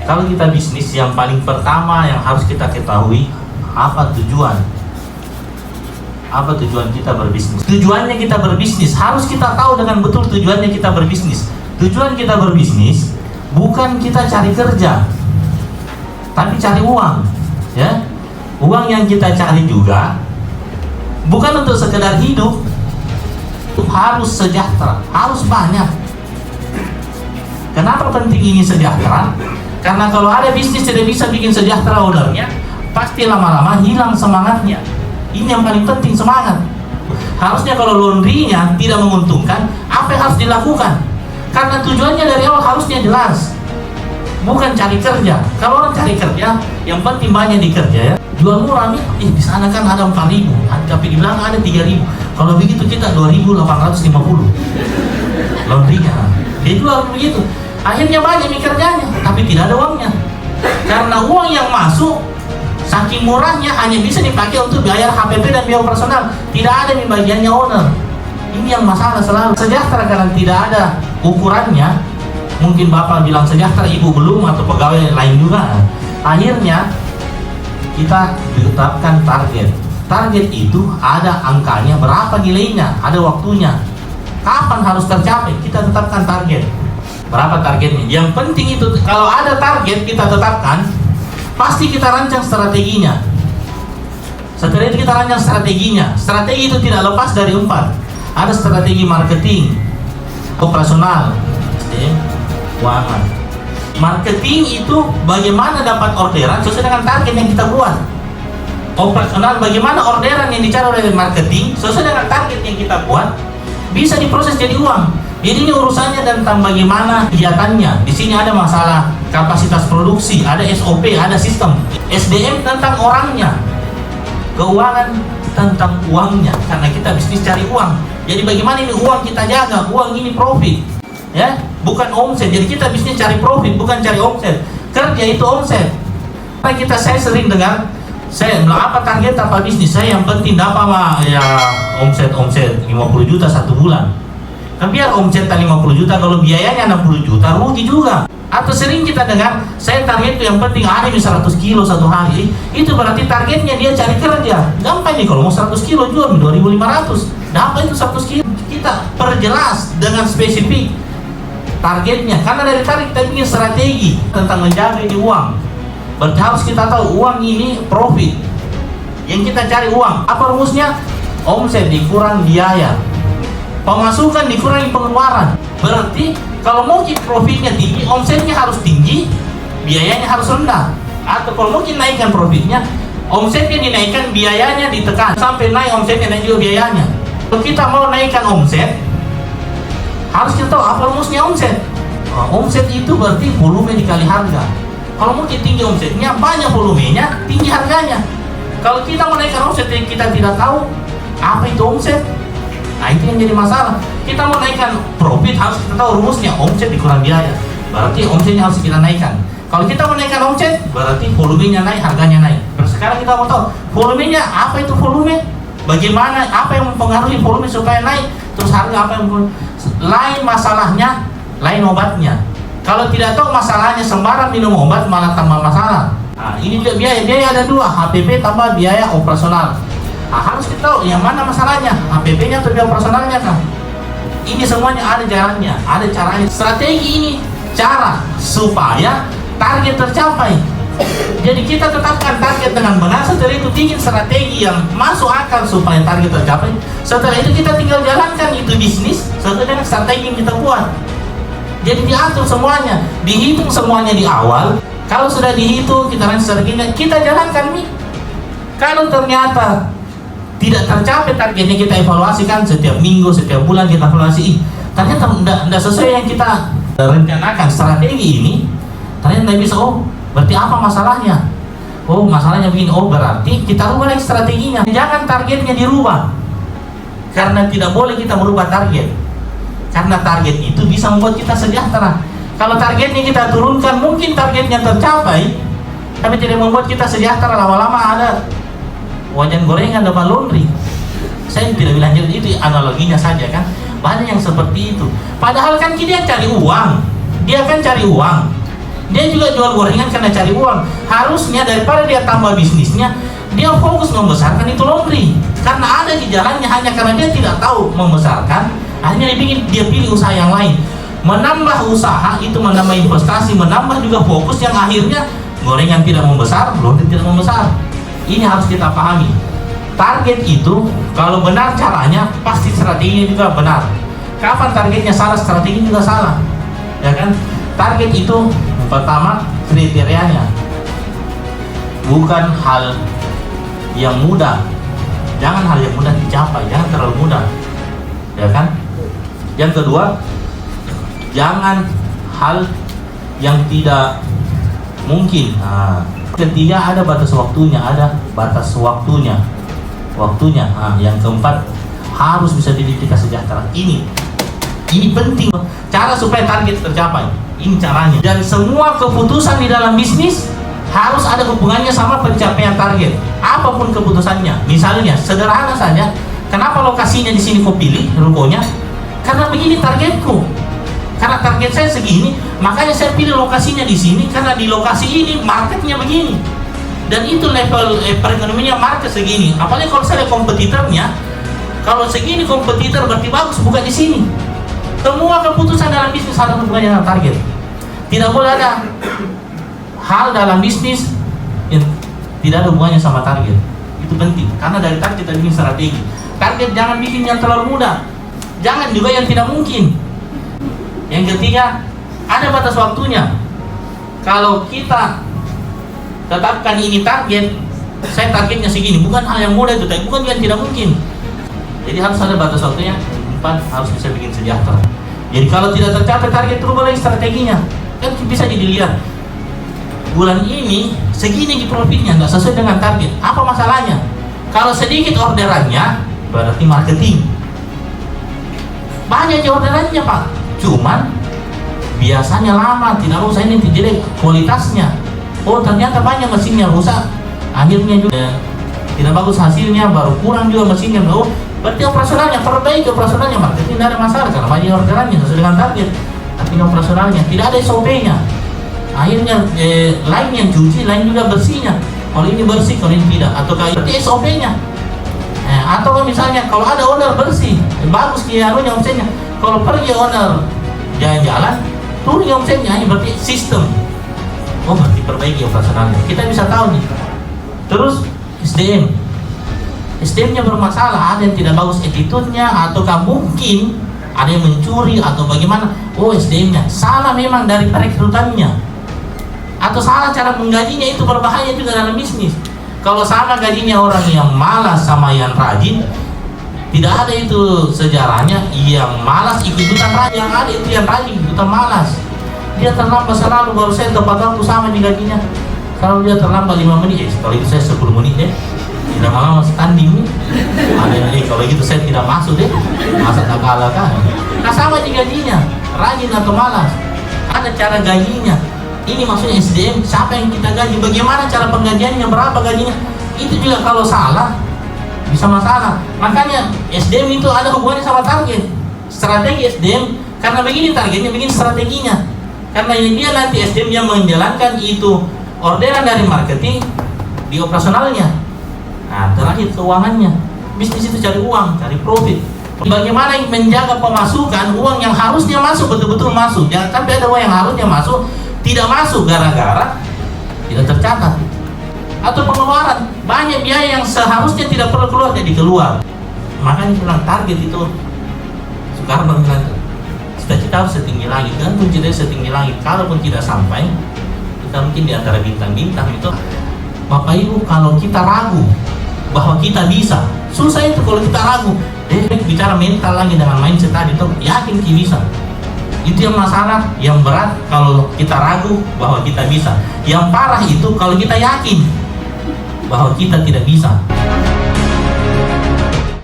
Kalau kita bisnis, yang paling pertama yang harus kita ketahui, apa tujuan? Apa tujuan kita berbisnis? Tujuannya kita berbisnis harus kita tahu dengan betul tujuannya kita berbisnis. Tujuan kita berbisnis bukan kita cari kerja, tapi cari uang, ya. Uang yang kita cari juga bukan untuk sekedar hidup, harus sejahtera, harus banyak. Kenapa penting ini sejahtera? Karena kalau ada bisnis tidak bisa bikin sejahtera ownernya, pasti lama-lama hilang semangatnya. Ini yang paling penting, semangat. Harusnya kalau laundry-nya tidak menguntungkan, apa yang harus dilakukan? Karena tujuannya dari awal harusnya jelas, bukan cari kerja. Kalau orang cari kerja, yang penting banyak dikerja, ya. Jual murah nih, di sana kan ada 4.000, tapi di belakang ada 3.000. Kalau begitu kita 2.850 laundry-nya. Dia jual begitu. Akhirnya banyak nih kerjanya, tapi tidak ada uangnya. Karena uang yang masuk saking murahnya hanya bisa dipakai untuk bayar HPP dan biaya operasional. Tidak ada nih bagiannya owner. Ini yang masalah selalu. Sejahtera karena tidak ada ukurannya. Mungkin Bapak bilang sejahtera, Ibu belum, atau pegawai lain juga. Akhirnya kita tetapkan target. Target itu ada angkanya, berapa nilainya, ada waktunya. Kapan harus tercapai? Kita tetapkan target. Berapa targetnya? Yang penting itu kalau ada target kita tetapkan, pasti kita rancang strateginya. Setelah itu kita rancang strateginya. Strategi itu tidak lepas dari 4. Ada strategi marketing, operasional, keuangan. Marketing itu bagaimana dapat orderan sesuai dengan target yang kita buat. Operasional, bagaimana orderan yang dicari oleh marketing sesuai dengan target yang kita buat bisa diproses jadi uang. Jadi ini urusannya tentang bagaimana kegiatannya. Di sini ada masalah kapasitas produksi, ada SOP, ada sistem. SDM tentang orangnya, keuangan tentang uangnya. Karena kita bisnis cari uang. Jadi bagaimana ini uang kita jaga, uang ini profit, ya, bukan omset. Jadi kita bisnis cari profit, bukan cari omset. Kerja itu omset. Karena saya sering dengar, saya bilang apa target apa bisnis saya, yang penting dapat ya omset 50 juta satu bulan. Kan biar omset 50 juta, kalau biayanya 60 juta rugi juga. Atau sering kita dengar, saya target itu yang penting ada 100 kilo satu hari. Itu berarti targetnya dia cari kerja. Gampang nih, kalau mau 100 kilo jual 2.500. Dapat itu 100 kilo. Kita perjelas dengan spesifik targetnya. Karena dari target kita bikin strategi tentang menjaga di uang. Berarti harus kita tahu uang ini profit. Yang kita cari uang. Apa rumusnya? Omset dikurang biaya, pemasukan dikurangi pengeluaran. Berarti kalau mungkin profitnya tinggi, omsetnya harus tinggi, biayanya harus rendah. Atau kalau mungkin naikkan profitnya, omsetnya dinaikkan, biayanya ditekan, sampai naik omsetnya dan juga biayanya. Kalau kita mau naikkan omset, harus kita tahu apa rumusnya omset. Omset itu berarti volume dikali harga. Kalau mungkin tinggi omsetnya, banyak volumenya, tinggi harganya. Kalau kita mau naikkan omset yang kita tidak tahu apa itu omset, nah itu yang jadi masalah. Kita mau naikkan profit, harus kita tahu rumusnya, omset dikurang biaya, berarti omsetnya harus kita naikkan. Kalau kita mau naikkan omset, berarti volumenya naik, harganya naik. Nah, sekarang kita mau tahu volumenya, apa itu volume, bagaimana, apa yang mempengaruhi volume supaya naik, terus harga apa yang lain masalahnya, lain obatnya. Kalau tidak tahu masalahnya, sembarang minum obat malah tambah masalah. Nah, ini juga biaya ada 2, HPP tambah biaya operasional. Nah, harus kita tahu yang mana masalahnya, HPP-nya atau biaya operasionalnya kan. Ini semuanya ada jalannya, ada caranya. Strategi ini cara supaya target tercapai. Jadi kita tetapkan target dengan benar, setelah itu bikin strategi yang masuk akal supaya target tercapai. Setelah itu kita tinggal jalankan itu bisnis sesuai dengan strategi yang kita buat. Jadi diatur semuanya, dihitung semuanya di awal. Kalau sudah dihitung, kita strateginya, kita jalankan nih. Kalau ternyata tidak tercapai targetnya, kita evaluasi kan setiap minggu, setiap bulan kita evaluasi. Ternyata tidak sesuai yang kita rencanakan strategi ini. Ternyata tidak bisa. Oh, berarti apa masalahnya? Oh, masalahnya begini. Oh, berarti kita rubah lagi strateginya. Jangan targetnya dirubah. Karena tidak boleh kita merubah target. Karena target itu bisa membuat kita sejahtera. Kalau targetnya kita turunkan, mungkin targetnya tercapai, tapi tidak membuat kita sejahtera. Lama-lama ada wajan gorengan depan laundry. Saya tidak bilang itu analoginya saja kan. Banyak yang seperti itu. Padahal kan dia cari uang. Dia kan cari uang. Dia juga jual gorengan karena cari uang. Harusnya daripada dia tambah bisnisnya, dia fokus membesarkan itu laundry. Karena ada di jalannya, hanya karena dia tidak tahu membesarkan, akhirnya dia pilih usaha yang lain. Menambah usaha itu menambah investasi, menambah juga fokus yang akhirnya gorengan tidak membesar, laundry tidak membesar. Ini harus kita pahami. Target itu kalau benar caranya, pasti strateginya juga benar. Kapan targetnya salah, strateginya juga salah, ya kan? Target itu pertama kriterianya bukan hal yang mudah. Jangan hal yang mudah dicapai, jangan terlalu mudah, ya kan? Yang kedua, jangan hal yang tidak mungkin. Ketiga, ada batas waktunya, yang keempat, harus bisa dididik kesejahteraan. Ini penting, cara supaya target tercapai. Ini caranya. Dan semua keputusan di dalam bisnis harus ada hubungannya sama pencapaian target. Apapun keputusannya. Misalnya, sederhana saja, kenapa lokasinya di sini kau pilih rukonya? Karena begini targetku. Karena target saya segini, makanya saya pilih lokasinya di sini, karena di lokasi ini marketnya begini. Dan itu level perekonomiannya market segini. Apalagi kalau saya kompetitornya, kalau segini kompetitor berarti bagus, bukan di sini. Semua keputusan dalam bisnis harus hubungannya dengan target. Tidak boleh ada hal dalam bisnis yang tidak ada hubungannya sama target. Itu penting, karena dari target kita bikin strategi. Target jangan bikin yang terlalu mudah, jangan juga yang tidak mungkin. Yang ketiga, ada batas waktunya. Kalau kita tetapkan ini target, saya targetnya segini, bukan hal yang mudah itu, tapi bukan yang tidak mungkin. Jadi harus ada batas waktunya. Empat, harus bisa bikin sejahtera. Jadi kalau tidak tercapai target, rubah lagi strateginya. Kan bisa dilihat, bulan ini segini di profitnya, nggak sesuai dengan target. Apa masalahnya? Kalau sedikit orderannya, berarti marketing. Banyak orderannya Pak, cuman biasanya lama, tidak usah ini jelek kualitasnya. Oh ternyata banyak mesinnya rusak, akhirnya juga tidak bagus hasilnya, baru kurang juga mesinnya. Oh berarti operasionalnya, perbaiki operasionalnya, marketing tidak ada masalah karena banyak orderannya sesuai dengan target. Tapi operasionalnya tidak ada SOP-nya, akhirnya lain yang cuci, lain juga bersihnya. Kalau ini bersih, kalau ini tidak, atau kayak berarti SOP-nya. Atau misalnya kalau ada owner bersih, bagus kiarunya omsetnya. Kalau pergi owner jalan-jalan, turun omsetnya, ini berarti sistem. Oh berarti perbaiki operasionalnya. Kita bisa tahu nih. Terus SDM-nya bermasalah, ada yang tidak bagus attitude-nya, ataukah mungkin ada yang mencuri atau bagaimana. Oh SDM-nya salah memang dari perekrutannya, atau salah cara menggajinya, itu berbahaya juga dalam bisnis. Kalau sama gajinya orang yang malas sama yang rajin, tidak ada itu sejarahnya. Yang malas ikut-ikutan rajin, yang ada itu yang rajin ikutan malas. Dia terlambat selalu, baru saya tepat waktu sama di gajinya. Kalau dia terlambat 5 menit, kalau itu saya 10 menit deh. Tidak lama standing nih. Ada kalau gitu saya tidak masuk deh. Masa tak kalah kan? Nah sama di gajinya, rajin atau malas. Ada cara gajinya. Ini maksudnya SDM, siapa yang kita gaji, bagaimana cara penggajiannya, berapa gajinya. Itu juga kalau salah, bisa masalah. Makanya SDM itu ada hubungannya sama target. Strategi SDM, karena begini targetnya, begini strateginya. Karena dia nanti SDM yang menjalankan itu orderan dari marketing di operasionalnya. Nah terakhir keuangannya. Bisnis itu cari uang, cari profit. Bagaimana menjaga pemasukan, uang yang harusnya masuk betul-betul masuk. Jangan sampai ada uang yang harusnya masuk tidak masuk gara-gara tidak tercatat. Atau pengeluaran, banyak biaya yang seharusnya tidak perlu keluar jadi keluar. Makanya bilang target itu Soekarno bilang cita-cita harus setinggi langit, dan pun cita setinggi langit. Kalaupun tidak sampai, kita mungkin di antara bintang-bintang itu. Bapak Ibu, kalau kita ragu bahwa kita bisa, susah itu kalau kita ragu. Bicara mental lagi dengan mindset tadi, itu yakin kita bisa. Itu yang masalah, yang berat kalau kita ragu bahwa kita bisa. Yang parah itu kalau kita yakin bahwa kita tidak bisa.